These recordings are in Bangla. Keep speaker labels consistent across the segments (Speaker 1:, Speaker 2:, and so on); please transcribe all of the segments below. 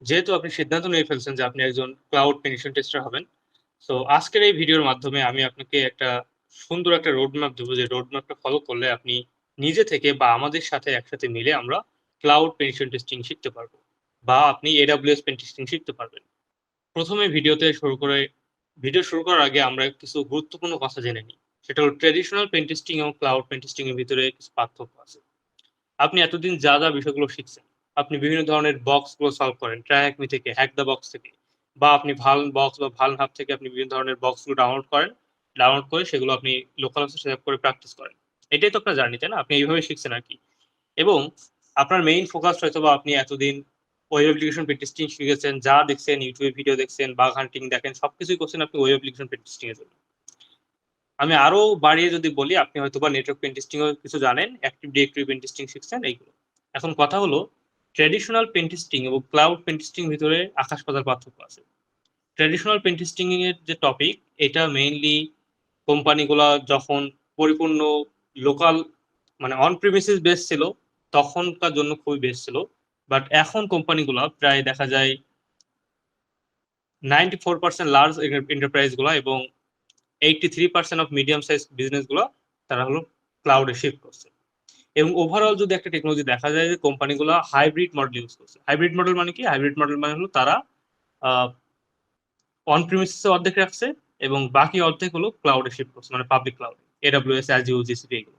Speaker 1: যেহেতু আপনি সিদ্ধান্ত নিয়ে ফেলছেন যে আপনি একজন ক্লাউড পেনিট্রেশন টেস্টার হবেন। সো আজকের এই ভিডিওর মাধ্যমে আমি আপনাকে একটা সুন্দর একটা রোড ম্যাপ দেবো, যে রোড ম্যাপটা ফলো করলে আপনি নিজে থেকে বা আমাদের সাথে একসাথে মিলে আমরা ক্লাউড পেনিট্রেশন টেস্টিং শিখতে পারবো, বা আপনি AWS পেন টেস্টিং শিখতে পারবেন। প্রথমে ভিডিও শুরু করার আগে আমরা কিছু গুরুত্বপূর্ণ কথা জেনে নিই। সেটা হলো ট্র্যাডিশনাল পেন টেস্টিং এবং ক্লাউড পেন টেস্টিং এর ভিতরে কিছু পার্থক্য আছে। আপনি এতদিন যা বিষয়গুলো শিখছেন, আপনি বিভিন্ন ধরনের বক্সগুলো সলভ করেন ট্র্যাক মি থেকে, হ্যাক দ্য বক্স থেকে, বা আপনি ভাল বক্স বা ভাল হাব থেকে আপনি বিভিন্ন ধরনের বক্সগুলো ডাউনলোড করেন। ডাউনলোড করে সেগুলো আপনি লোকাল হোস্টে সেটআপ করে প্র্যাকটিস করেন। এটাই তো আপনার জার্নি, তাই না? আপনি এইভাবে শিখছেন আরকি। এবং আপনার মেইন ফোকাস হয়তোবা আপনি এতদিন ওয়েব অ্যাপ্লিকেশন পেন টেস্টিং শিখেছেন, যা দেখছেন, ইউটিউবে ভিডিও দেখছেন, বাগ হান্টিং দেখেন, সবকিছুই করছেন আপনি ওয়েব অ্যাপ্লিকেশন পেন টেস্টিং এর জন্য। আমি আরো বাড়িয়ে যদি বলি, আপনি হয়তোবা নেটওয়ার্ক পেন টেস্টিং ও কিছু জানেন, অ্যাক্টিভ ডিরেক্টরি পেন টেস্টিং শিখছেন এইগুলো। এখন কথা হলো, ট্র্যাডিশনাল পেন টেস্টিং এবং ক্লাউড পেন টেস্টিং এর ভিতরে আকাশ পাতাল পার্থক্য আছে। ট্র্যাডিশনাল পেন টেস্টিং এর যে টপিক, এটা মেইনলি কোম্পানিগুলা যখন পরিপূর্ণ লোকাল মানে অন প্রিমিসিস বেস ছিল, তখনকার জন্য খুবই বেস্ট ছিল। বাট এখন কোম্পানিগুলা প্রায় দেখা যায় 94% লার্জ এন্টারপ্রাইজ গুলা এবং 83% অফ মিডিয়াম সাইজ বিজনেস গুলা তারা হলো ক্লাউডে শিফট করছে। এবং ওভারঅল যদি একটা টেকনোলজি দেখা যায় যে কোম্পানিগুলো হাইব্রিড মডেল ইউজ করছে। হাইব্রিড মডেল মানে কি? হাইব্রিড মডেল মানে হলো তারা অন প্রিমিসিসে অর্ধেক রাখছে এবং বাকি অর্ধেক হলো ক্লাউডে শিফট করছে, মানে public cloud, AWS, Azure, GCP এগুলো।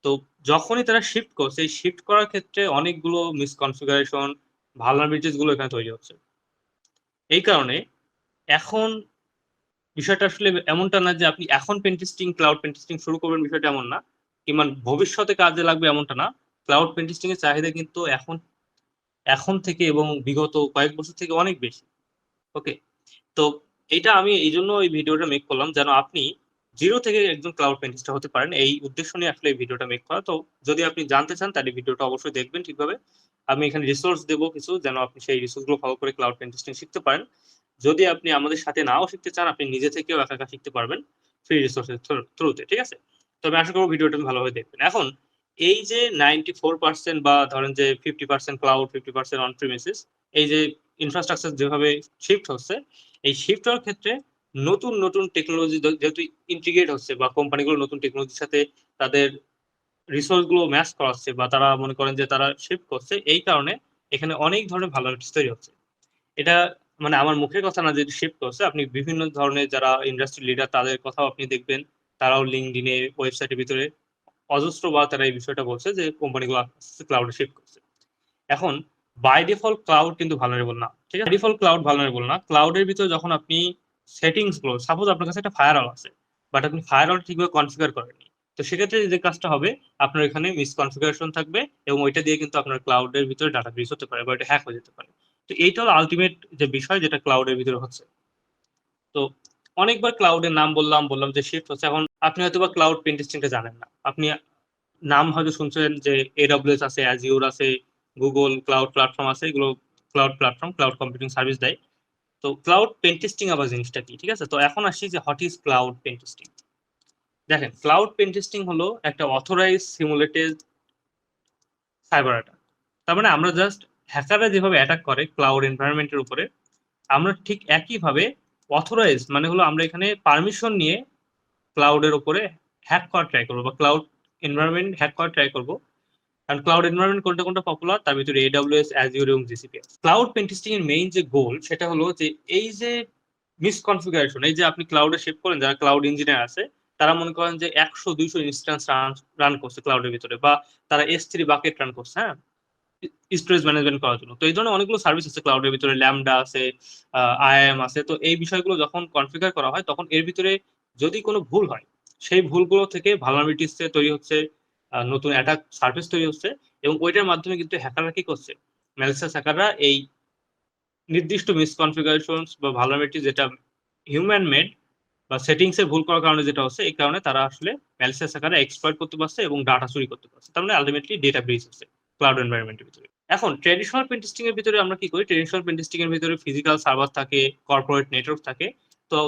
Speaker 1: তো যখনই তারা শিফট করছে, এই শিফট করার ক্ষেত্রে অনেকগুলো মিসকনফিগারেশন, ভালনারেবিলিটিস গুলো এখানে তৈরি হচ্ছে। এই কারণে এখন বিষয়টা আসলে এমনটা না যে আপনি এখন pen testing, cloud pen testing শুরু করবেন, বিষয়টা এমন না। কিংবা ভবিষ্যতে কাজে লাগবে এমনটা না। ক্লাউড পেন টেস্টিং এর চাহিদা কিন্তু এখন এখন থেকে এবং বিগত কয়েক বছর থেকে অনেক বেশি। ওকে? তো এইটা আমি এইজন্য এই ভিডিওটা মেক করলাম, যেন আপনি 0 থেকে একজন ক্লাউড পেন টেস্টার হতে পারেন। এই উদ্দেশ্য নিয়ে আসলে এই ভিডিওটা মেক করা। তো যদি আপনি জানতে চান তাহলে ভিডিওটা অবশ্যই দেখবেন ঠিকভাবে। আমি এখানে রিসোর্স দেব কিছু, যেন আপনি সেই রিসোর্স গুলো ফলো করে ক্লাউড পেন টেস্টিং শিখতে পারেন। যদি আপনি আমাদের সাথে নাও শিখতে চান, আপনি নিজে থেকেও একা, একা শিখতে পারবেন ফ্রি রিসোর্স এর থ্রুতে। ঠিক আছে? তো আমি আশা করব ভিডিওটা ভালোভাবে দেখবেন। এখন এই যে 94% বা ধরেন যে 50% ক্লাউড, 50% অন প্রিমিসিস, এই যে ইনফ্রাস্ট্রাকচার যেভাবে শিফট হচ্ছে, এই শিফট হওয়ার ক্ষেত্রে নতুন টেকনোলজি যেহেতু ইন্টিগ্রেট হচ্ছে, বা কোম্পানিগুলো নতুন টেকনোলজির সাথে তাদের রিসোর্স গুলো ম্যাচ করাচ্ছে, বা তারা মনে করেন যে তারা শিফট করছে, এই কারণে এখানে অনেক ধরনের ভালনারেবিলিটিস তৈরি হচ্ছে। এটা মানে আমার মুখের কথা না যে শিফট করছে। আপনি বিভিন্ন ধরনের যারা ইন্ডাস্ট্রি লিডার তাদের কথাও আপনি দেখবেন। তারাও LinkedIn এ, ওয়েবসাইটের ভিতরে অজস্রবার তারা এই বিষয়টা বলছে যে কোম্পানিগুলো ক্লাউডে শিফট করছে। এখন বাই ডিফল্ট ক্লাউড কিন্তু ভালনারেবল না। ঠিক আছে? ডিফল্ট ক্লাউড ভালনারেবল না। ক্লাউডের ভিতরে যখন আপনি সেটিংস গুলো, সাপোজ আপনার কাছে একটা ফায়ারওয়াল আছে, বাট আপনি ফায়ারওয়াল ঠিকভাবে কনফিগার করেননি। তো সেক্ষেত্রে যে কাজটা হবে, আপনার এখানে মিসকনফিগারেশন থাকবে এবং ওইটা দিয়ে কিন্তু আপনার ক্লাউডের ভিতরে ডাটা ব্রিচ হতে পারে, বা এটা হ্যাক হয়ে যেতে পারে। তো এইটা হলো আল্টিমেট যে বিষয়, যেটা ক্লাউডের ভিতরে হচ্ছে। তো অনেকবার ক্লাউডের নাম বললাম যে শিফট হচ্ছে। এখন আপনি হয়তোবা ক্লাউড পেন টেস্টিংটা জানেন না। আপনি নাম হয়তো শুনছেন যে AWS আছে, Azure আছে, Google ক্লাউড প্ল্যাটফর্ম আছে। এগুলো cloud platform, cloud computing service দেয়। তো ক্লাউড পেন টেস্টিং আবার জিনিসটা কি? ঠিক আছে? তো এখন আসি যে what is cloud pen testing. দেখেন, ক্লাউড পেন টেস্টিং হলো একটা অথরাইজড সিমুলেটেড সাইবার অ্যাটাক। তার মানে আমরা জাস্ট হ্যাকাররা যেভাবে অ্যাটাক করে ক্লাউড এনভায়রনমেন্টের উপরে, আমরা ঠিক একইভাবে অথরাইজড মানে হলো আমরা এখানে পারমিশন নিয়ে ক্লাউডের উপরে হ্যাক করার ট্রাই করবো, বা ক্লাউড এনভায়রনমেন্ট হ্যাক করার ট্রাই করবো। কারণ ক্লাউড এনভায়রনমেন্ট কোনটা কোনটা পপুলার, তার ভিতরে AWS, Azure এবং GCP আছে। ক্লাউড পেন টেস্টিং এর মেইন যে গোল, সেটা হলো যে এই যে মিসকনফিগারেশন, এই যে আপনি ক্লাউডে শিফট করেন, যারা ক্লাউড ইঞ্জিনিয়ার আছে, তারা মনে করেন যে 100-200 ইনস্ট্যান্স রান করছে ক্লাউডের ভিতরে, বা তারা S3 বাকেট রান করছে, হ্যাঁ, স্টোরেজ ম্যানেজমেন্ট করার জন্য। তো এই ধরনের অনেকগুলো সার্ভিস আছে ক্লাউডের ভিতরে, ল্যামডা আছে, IAM আছে। তো এই বিষয়গুলো যখন কনফিগার করা হয়, তখন এর ভিতরে যদি কোনো ভুল হয়, সেই ভুলগুলো থেকে ভালনারেবিলিটিস তৈরি হচ্ছে, নতুন অ্যাটাক সার্ভিস তৈরি হচ্ছে, এবং ওইটার মাধ্যমে কিন্তু হ্যাকাররা কি করছে, ম্যালিসিয়াস হ্যাকাররা এই নির্দিষ্ট মিসকনফিগারেশনস বা ভালনারেবিলিটি যেটা হিউম্যান মেড বা সেটিংস এ ভুল করার কারণে যেটা হচ্ছে, এই কারণে তারা আসলে ম্যালিসিয়াস হ্যাকাররা এক্সপ্লয়েট করতে পারছে এবং ডাটা চুরি করতে পারছে। তার মানে আলটিমেটলি ডেটা ব্রিচ হচ্ছে ক্লাউড এনভায়রনমেন্টের ভিতরে। এখন ট্র্যাডিশনাল পেন টেস্টিং এর ভিতরে আমরা কি করি? ট্র্যাডিশনাল পেন টেস্টিং এর ভিতরে ফিজিক্যাল সার্ভার থাকে, কর্পোরেট নেটওয়ার্ক থাকে। তো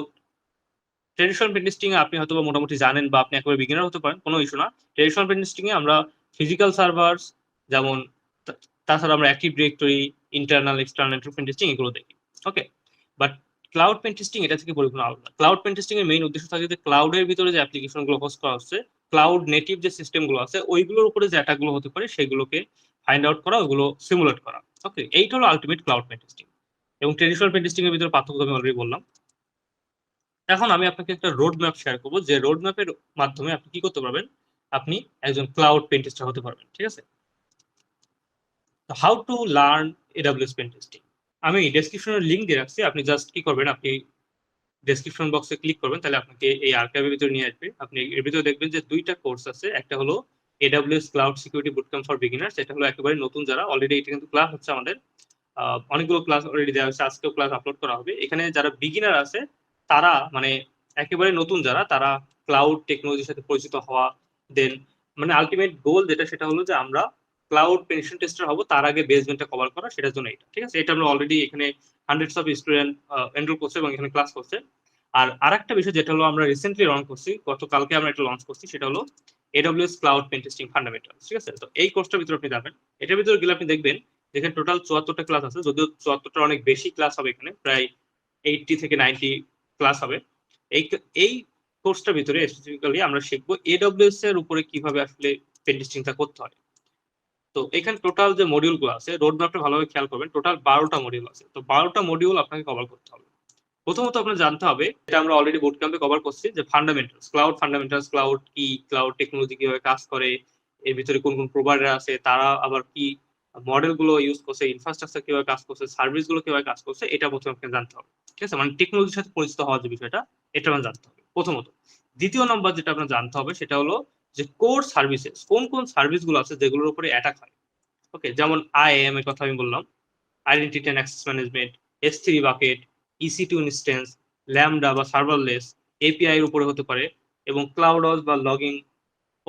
Speaker 1: ট্র্যাডিশনাল পেন টেস্টিং এ আপনি হয়তোবা মোটামুটি জানেন, বা আপনি একেবারে বিগিনার হতে পারেন, কোনো ইস্যু না। ট্র্যাডিশনাল পেন টেস্টিং এ আমরা ফিজিক্যাল সার্ভারস, যেমন তাছাড়া আমরা active directory, internal, external pen testing এগুলো দেখি। Okay? But cloud pen testing এটা থেকে পরিপূর্ণ আলাদা। ক্লাউড পেন টেস্টিং এর মেইন উদ্দেশ্য থাকে যে ক্লাউডের ভিতরে যে অ্যাপ্লিকেশন গুলো হোস্ট করা হচ্ছে, ক্লাউড নেটিভ যে সিস্টেম গুলো আছে ওইগুলোর উপরে যে অ্যাটাক গুলো হতে পারে সেগুলোকে ফাইন্ড আউট করা, ওগুলো সিমুলেট করা। ওকে? এইটা হলো আল্টিমেট ক্লাউড পেন টেস্টিং। এবং ট্র্যাডিশনাল পেন টেস্টিং এর ভিতরে পার্থক্য আমি অলরেডি বললাম। এখন আমি আপনাকে একটা রোড ম্যাপ শেয়ার করব, যে রোড ম্যাপের মাধ্যমে আপনি কি করতে পারবেন? আপনি একজন ক্লাউড পেন টেস্টার হতে পারবেন। ঠিক আছে? How to learn AWS pen testing. আমি ডেসক্রিপশনের লিংক দিয়ে রাখছি। আপনি জাস্ট কি করবেন? আপনি ডেসক্রিপশন বক্সে ক্লিক করবেন, তাহলে আপনাকে এই আর্কাইভের ভিতরে নিয়ে আসবে। আপনি এর ভিতরে দেখবেন যে ২ টা কোর্স আছে। একটা হলো AWS cloud security boot camp for beginners. এটা হলো একেবারে নতুন যারা, অলরেডি এটা কিন্তু ক্লাস হচ্ছে আমাদের। অনেকগুলো ক্লাস অলরেডি দেওয়া হয়েছে। আজকেও ক্লাস আপলোড করা হবে। এখানে যারা বিগিনার আছে তারা মানে একেবারে নতুন যারা, তারা ক্লাউড টেকনোলজির সাথে পরিচিত হওয়া, দেন মানে আল্টিমেট গোল যেটা সেটা হলো যে আমরা ক্লাউড পেনিট্রেশন টেস্টার হব, তার আগে বেসমেন্টটা কভার করা, সেটার জন্য এটা। ঠিক আছে? এটা আমরা অলরেডি এখানে হান্ড্রেডস অফ স্টুডেন্ট এনরোল করছে এবং এখানে ক্লাস করছে। আর আরেকটা বিষয় যেটা হলো আমরা রিসেন্টলি লঞ্চ করছি, গতকালকে আমরা এটা লঞ্চ করছি, সেটা হলো AWS cloud pen testing fundamentals. ঠিক আছে? তো এই কোর্সটার ভিতরে আপনি যাবেন। এটার ভিতরে গেলে আপনি দেখবেন যেখানে টোটাল ৭৪টা ক্লাস আছে, যদিও ৭৪টা অনেক বেশি ক্লাস হবে, এখানে প্রায় 80 থেকে 90 ক্লাস হবে। এই এই কোর্সটার ভিতরে স্পেসিফিক্যালি আমরা শিখবো AWS এর উপরে কিভাবে আসলে পেন টেস্টিংটা করতে হয়। তো এখানে টোটাল যে মডিউল গুলো আছে, রোড ম্যাপটা ভালোভাবে খেয়াল করবেন, টোটাল ১২টা মডিউল আছে। তো ১২টা মডিউল আপনাকে কভার করতে হবে। প্রথমত আপনার জানতে হবে, এটা আমরা অলরেডি বুট ক্যাম্পে কভার করছি, যে ফান্ডামেন্টালস, ক্লাউড কি, ক্লাউড টেকনোলজি কিভাবে কাজ করে, এর ভিতরে কোন কোন প্রোভাইডার আছে, তারা আবার কি মডেল গুলো ইউজ করছে, ইনফ্রাস্ট্রাকচার কিভাবে কাজ করছে, সার্ভিস গুলো কিভাবে কাজ করছে, এটা প্রথমে আপনাকে জানতে হবে। ঠিক আছে? মানে টেকনোলজির সাথে পরিচিত হওয়ার যে বিষয়টা, এটা আপনার জানতে হবে প্রথমত। দ্বিতীয় নম্বর যেটা আপনার জানতে হবে সেটা হলো যে কোর সার্ভিসেস, কোন কোন সার্ভিস গুলো আছে যেগুলোর উপরে অ্যাটাক হয়। ওকে? যেমন IAM এর কথা আমি বললাম, identity and access management, S3 bucket, EC2 instance, lambda বা সার্ভারলেস, API এর উপরে হতে পারে, এবং ক্লাউড বা লগিং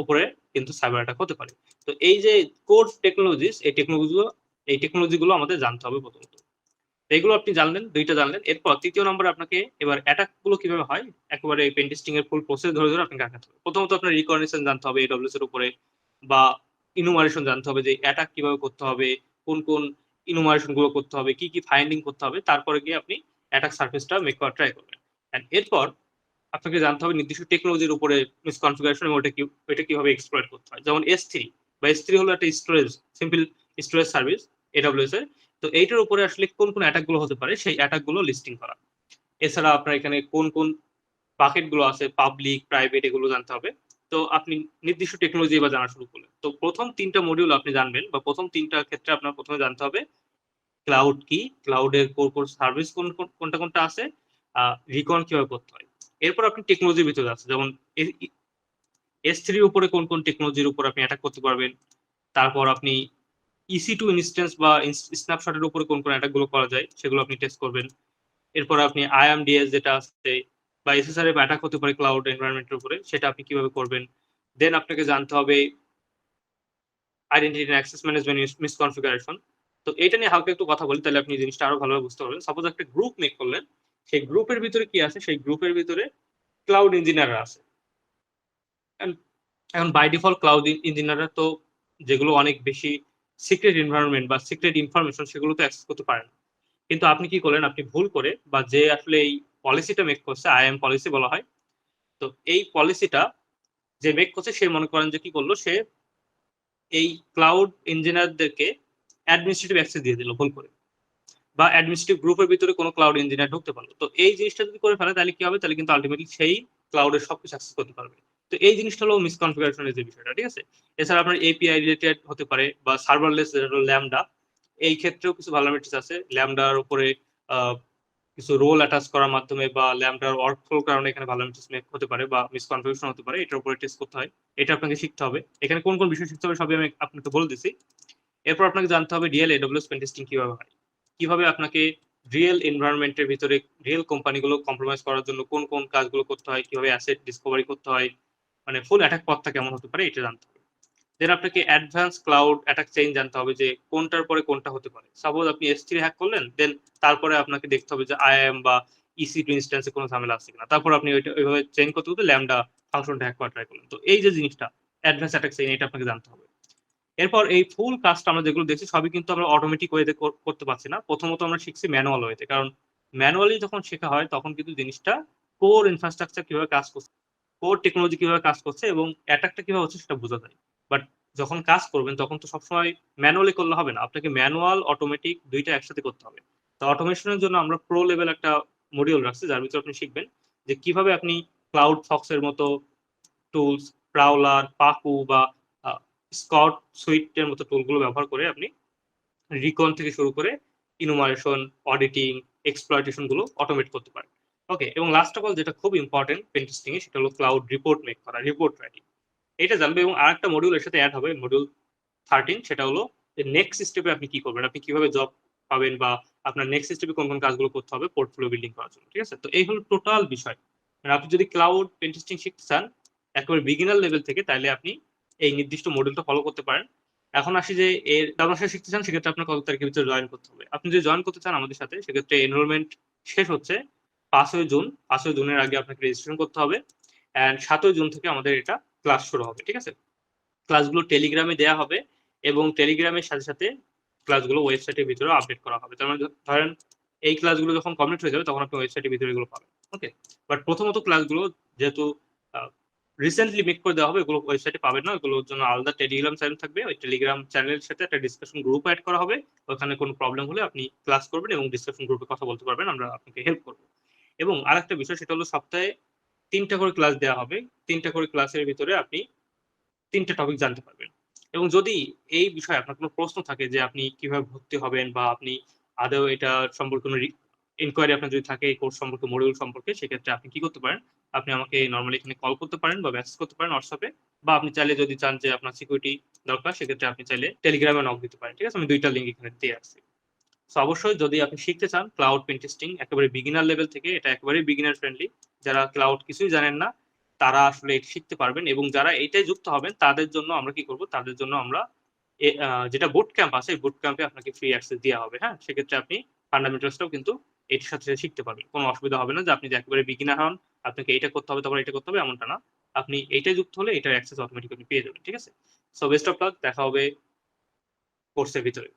Speaker 1: উপরে কিন্তু সাইবার অ্যাটাক হতে পারে। তো এই যে কোর টেকনোলজিস, এই টেকনোলজি গুলো আমাদের জানতে হবে প্রথমত। এগুলো আপনি জানলেন, ২ টা জানলেন। এরপর ৩য় নম্বরে আপনাকে এবার অ্যাটাক গুলো কিভাবে হয়, একেবারে পেন টেস্টিং এর ফুল প্রসেস ধরে, ধরে আপনাকে আগাতে হবে। প্রথমত আপনার রিকগনিশন জানতে হবে AWS এর উপরে, বা ইনুমারেশন জানতে হবে যে অ্যাটাক কিভাবে করতে হবে, কোন, কোন ইনুমারেশন গুলো করতে হবে, কি, কি ফাইন্ডিং করতে হবে। তারপরে গিয়ে আপনি অ্যাটাক সারফেসটা মেক করার ট্রাই করবেন। অ্যান্ড এরপর আপনাকে জানতে হবে নির্দিষ্ট টেকনোলজির উপরে মিসকনফিগারেশন এবং ওটা কিভাবে এক্সপ্লয়েট করতে হয়। যেমন S3 হলো একটা সিম্পল স্টোরেজ সার্ভিস AWS এর। তো এইটার উপরে আসলে কোন, কোন অ্যাটাক গুলো হতে পারে সেই অ্যাটাক গুলো লিস্টিং করা। এছাড়া আপনার এখানে কোন, কোন বাকেট গুলো আছে, পাবলিক, প্রাইভেট, এগুলো জানতে হবে। তো আপনি নির্দিষ্ট টেকনোলজি এবার জানা শুরু করলেন। তো প্রথম ৩ টা মডিউল আপনি জানবেন, বা প্রথম ৩ টার ক্ষেত্রে আপনার প্রথমে জানতে হবে ক্লাউড কি, ক্লাউডের কোর সার্ভিস কোনটা, কোনটা আছে, রিকন কিভাবে করতে হয়। এরপর আপনি টেকনোলজির ভিতরে যাচ্ছেন, যেমন S3 এর উপরে কোন, কোন টেকনোলজির উপর আপনি অ্যাটাক করতে পারবেন। তারপর আপনি EC2 ইনস্ট্যান্স বা স্ন্যাপশটের উপরে কোন, কোন অ্যাটাক গুলো করা যায় সেগুলো আপনি টেস্ট করবেন। এরপর আপনি IAM/DS যেটা আছে, বা SSRF অ্যাটাক হতে পারে ক্লাউড এনভায়রনমেন্টের উপরে, সেটা আপনি কিভাবে করবেন। দেন আপনাকে জানতে হবে আইডেন্টিটি অ্যান্ড অ্যাক্সেস ম্যানেজমেন্ট মিসকনফিগারেশন। তো এটা নিয়ে হালকা একটু কথা বলি, তাহলে আপনি জিনিসটা আরো ভালোভাবে বুঝতে পারবেন। সাপোজ একটা গ্রুপ মেক করলেন, সেই গ্রুপের ভিতরে কি আছে, সেই গ্রুপের ভিতরে ক্লাউড ইঞ্জিনিয়াররা আছে। এখন বাই ডিফল্ট ক্লাউড ইঞ্জিনিয়াররা তো যেগুলো অনেক বেশি সিক্রেট এনভায়রনমেন্ট বা সিক্রেট ইনফরমেশন, সেগুলো তো অ্যাক্সেস করতে পারেন। কিন্তু আপনি কি করলেন, আপনি ভুল করে, বা যে আসলে এই পলিসিটা মেক করছে, IAM পলিসি বলা হয়। তো এই পলিসিটা যে মেক করছে, সে মনে করেন যে কি করলো, সে এই ক্লাউড ইঞ্জিনিয়ারদেরকে অ্যাডমিনিস্ট্রেটিভ অ্যাক্সেস দিয়ে দিল ভুল করে, বা অ্যাডমিনিস্ট্রেটিভ গ্রুপের ভিতরে কোনো ক্লাউড ইঞ্জিনিয়ার ঢুকতে পারলো। তো এই জিনিসটা যদি করে ফেলে, তাহলে কি হবে, তাহলে কিন্তু আলটিমেটলি সেই ক্লাউডের সবকিছু অ্যাক্সেস করতে পারবে। তো এই জিনিসটা হলো মিসকনফিগারেশনের যে বিষয়টা। ঠিক আছে? এছাড়া আপনার API রিলেটেড হতে পারে, বা সার্ভারলেস যেটা হলো ল্যামডা, এই ক্ষেত্রেও কিছু ভালনারেবিলিটিস আছে। ল্যামডার উপরে কিছু রোল অ্যাটাচ করার মাধ্যমে, বা ল্যামডার ওয়ার্কফ্লোর কারণে এখানে ভালনারেবিলিটিস মেক হতে পারে, বা মিসকনফিগারেশন হতে পারে। এটার উপরে টেস্ট করতে হয়। এটা আপনাকে শিখতে হবে। এখানে কোন, কোন বিষয় শিখতে হবে সবই আমি আপনাকে বলে দিছি। এরপর আপনাকে জানতে হবে রিয়েল AWS পেন টেস্টিং কিভাবে হয়। কিভাবে আপনাকে রিয়েল এনভায়রনমেন্ট এর ভিতরে রিয়েল কোম্পানিগুলো কম্প্রোমাইজ করার জন্য কোন, কোন কাজগুলো করতে হয়, কিভাবে অ্যাসেট ডিসকভারি করতে হয়, মানে ফুল অ্যাটাক পথটা কেমন হতে পারে, এটা জানতে হবে। দেন আপনাকে অ্যাডভান্স ক্লাউড অ্যাটাক চেইন জানতে হবে, যে কোনটার পরে কোনটা হতে পারে। সাপোজ আপনি S3 হ্যাক করলেন, দেন তারপরে আপনাকে দেখতে হবে যে IAM বা EC2 ইনস্ট্যান্সে কোনো ঝামেলা আছে কিনা। তারপর আপনি ওইভাবে চেইন করতে ল্যামডা ফাংশনটা হ্যাক করা ট্রাই করলেন। তো এই যে জিনিসটা অ্যাডভান্স অ্যাটাক চেইন, এটা আপনাকে জানতে হবে। এরপর এই ফুল কাজটা আমরা যেগুলো দেখছি সবই কিন্তু আমরা অটোমেটিক ওয়েতে করতে পারছি না। প্রথমত আমরা শিখছি ম্যানুয়াল ওয়েতে। কারণ ম্যানুয়ালি যখন শেখা হয় তখন কিন্তু জিনিসটা কোর ইনফ্রাস্ট্রাকচার কিভাবে কাজ করছে, কোর টেকনোলজি কিভাবে কাজ করছে এবং অ্যাটাকটা কিভাবে হচ্ছে সেটা বোঝা যায়। বাট যখন কাজ করবেন তখন তো সবসময় ম্যানুয়ালি করলে হবে না। আপনাকে ম্যানুয়াল, অটোমেটিক ২ টা একসাথে করতে হবে। তো অটোমেশন এর জন্য আমরা প্রো লেভেল একটা মডিউল রাখছি যার ভিতরে আপনি শিখবেন যে কিভাবে আপনি ক্লাউড ফক্স এর মতো টুলস, প্রাউলার, পাকু বা আ স্কট সুইট এর মতো টুলগুলো ব্যবহার করে আপনি রিকন থেকে শুরু করে ইনুমারেশন, অডিটিং, এক্সপ্লয়টেশন গুলো অটোমেট করতে পারেন। ওকে? এবং লাস্ট অফ অল যেটা খুব ইম্পোর্টেন্ট পেন টেস্টিং এ সেটা হলো ক্লাউড রিপোর্ট মেক করা, রিপোর্ট রাইটিং। এটা জানবে এবং আরেকটা মডিউল এর সাথে এড হবে মডিউল 13 সেটা হলো যে নেক্সট স্টেপে আপনি কি করবেন? আপনি কিভাবে জব পাবেন বা আপনার নেক্সট স্টেপে কোন কাজগুলো করতে হবে পোর্টফোলিও বিল্ডিং করার জন্য। ঠিক আছে? তো এই হলো টোটাল বিষয়। মানে আপনি যদি ক্লাউড পেন টেস্টিং শিখতে চান একেবারে বিগিনার লেভেল থেকে তাইলে আপনি এই নির্দিষ্ট মডিউলটা ফলো করতে পারেন। এখন আসি যে আমার সাথে শিখতে চান সেক্ষেত্রে আপনার কত তারিখের ভিতরে জয়েন করতে হবে। আপনি যদি জয়েন করতে চান আমাদের সাথে সেক্ষেত্রে এনরোলমেন্ট শেষ হচ্ছে ৫ই জুন। ৫ই জুনের আগে আপনাকে রেজিস্ট্রেশন করতে হবে। অ্যান্ড ৭ই জুন থেকে আমাদের এটা ক্লাস শুরু হবে। ঠিক আছে? ক্লাসগুলো টেলিগ্রামে দেয়া হবে এবং টেলিগ্রামের সাথে ক্লাসগুলো ওয়েবসাইটের ভিতরে আপডেট করা হবে। তার মানে ধরেন এই ক্লাসগুলো যখন কমপ্লিট হয়ে যাবে তখন আপনি ওয়েবসাইটের ভিতরে এগুলো পাবেন। ওকে? বাট প্রথমত ক্লাসগুলো যেহেতু আ রিসেন্টলি মেক করে দেওয়া হবে এগুলো ওয়েবসাইটে পাবেন না। এগুলোর জন্য আলাদা টেলিগ্রাম চ্যানেল থাকবে। ওই টেলিগ্রাম চ্যানেলের সাথে একটা ডিসকাশন গ্রুপ এড করা হবে। ওখানে কোনো প্রবলেম হলে আপনি ক্লাস করবেন এবং ডিসকাশন গ্রুপে কথা বলতে পারবেন। আমরা আপনাকে হেল্প করব। এবং আরেকটা বিষয় সেটা হলো সপ্তাহে ৩ টা করে ক্লাস দেয়া হবে। ৩ টা করে ক্লাসের ভিতরে আপনি ৩ টা টপিক জানতে পারবেন। এবং যদি এই বিষয়ে আপনার কোন প্রশ্ন থাকে যে আপনি কিভাবে ভর্তি হবেন বা আপনি আদৌ এটা সম্পর্কে কোন ইনকোয়ারি আপনার যদি থাকে এই কোর্স সম্পর্কে, মডিউল সম্পর্কে সেক্ষেত্রে আপনি কি করতে পারেন? আপনি আমাকে নরমালি এখানে কল করতে পারেন বা মেসেজ করতে পারেন WhatsApp এ বা আপনি চাইলে যদি চান যে আপনার সিকিউরিটি দরকার সেক্ষেত্রে আপনি চাইলে টেলিগ্রামে নক দিতে পারেন। ঠিক আছে? আমি ২ টা লিঙ্ক এখানে দিয়ে রাখছি। সো অবশ্যই যদি আপনি শিখতে চান ক্লাউড পেন টেস্টিং একেবারে বিগিনার লেভেল থেকে এটা একেবারেই বিগিনার ফ্রেন্ডলি। যারা ক্লাউড কিছুই জানেন না তারা আসলে এটা শিখতে পারবেন এবং যারা এইটাই যুক্ত হবেন তাদের জন্য আমরা কি করব? তাদের জন্য আমরা যেটা বুট ক্যাম্প আছে এই বুট ক্যাম্পে আপনাকে ফ্রি অ্যাক্সেস দেয়া হবে। হ্যাঁ? সেক্ষেত্রে আপনি ফান্ডামেন্টালস টাও কিন্তু এটির সাথে শিখতে পারবেন। কোন অসুবিধা হবে না যে আপনি যে একেবারে বিগিনার হন, আপনাকে এইটা করতে হবে তারপর এটা করতে হবে এমনটা না। আপনি এইটায় যুক্ত হলে এটার অ্যাক্সেস অটোমেটিক্যালি পেয়ে যাবেন। ঠিক আছে? সো বেস্ট অফ লাক দেখা হবে কোর্সের ভিতরে।